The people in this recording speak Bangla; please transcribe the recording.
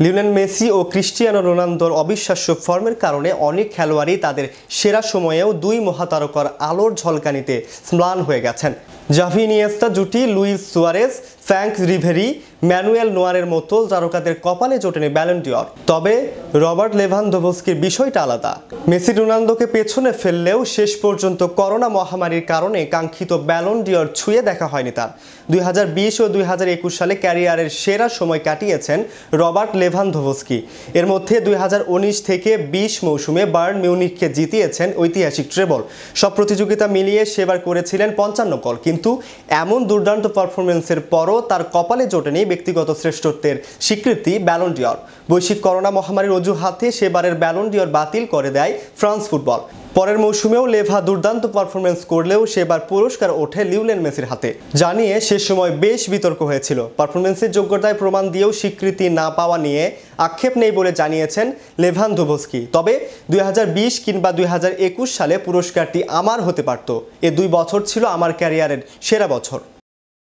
লিওনেল মেসি ও ক্রিস্টিয়ানো রোনালদোর অবিশ্বাস্য ফর্মের কারণে অনেক খেলোয়াড়ই তাদের সেরা সময়েও দুই মহাতারকার আলোর ঝলকানিতে ম্লান হয়ে গেছেন। জাভি ইনিয়েস্তা জুটি, Luis Suarez, Franck Ribery, Manuel নোয়ারের মতো তারকাদের কপালে জোটেনি ব্যালন ডি'র। তবে রবার্ট লেভানদোভস্কির বিষয়টা আলাদা। মেসি রোনালদোকে পেছনে ফেললেও শেষ পর্যন্ত করোনা মহামারীর কারণে কাঙ্ক্ষিত ব্যালন ডি'র ছুঁয়ে দেখা হয়নি তার। 2020 ও 2021 সালে ক্যারিয়ারের সেরা সময় কাটিয়েছেন রবার্ট লেভানদোভস্কি। এর মধ্যে 2019 থেকে 20 মৌসুমে বায়ার্ন মিউনিখকে জিতিয়েছেন ঐতিহাসিক ট্রেবল। সব প্রতিযোগিতা মিলিয়ে সেবার করেছিলেন 55 গোল। কিন্তু এমন দুর্দান্ত পারফরমেন্সের পরও তার কপালে জোটেনি ব্যক্তিগত শ্রেষ্ঠত্বের স্বীকৃতি ব্যালন ডি'র। বৈশ্বিক করোনা মহামারীর অজুহাতে সেবারের ব্যালন ডি'র বাতিল করে দেয় ফ্রান্স ফুটবল। পরের মৌসুমেও লেভা দুর্দান্ত পারফরমেন্স করলেও সেবার পুরস্কার ওঠে লিওনেল মেসির হাতে, জানিয়ে সে সময় বেশ বিতর্ক হয়েছিল। পারফরমেন্সের যোগ্যতায় প্রমাণ দিয়েও স্বীকৃতি না পাওয়া নিয়ে আক্ষেপ নেই বলে জানিয়েছেন লেভানদোভস্কি। তবে 2020 কিংবা 2021 সালে পুরস্কারটি আমার হতে পারত। এ 2 বছর ছিল আমার ক্যারিয়ারের সেরা বছর।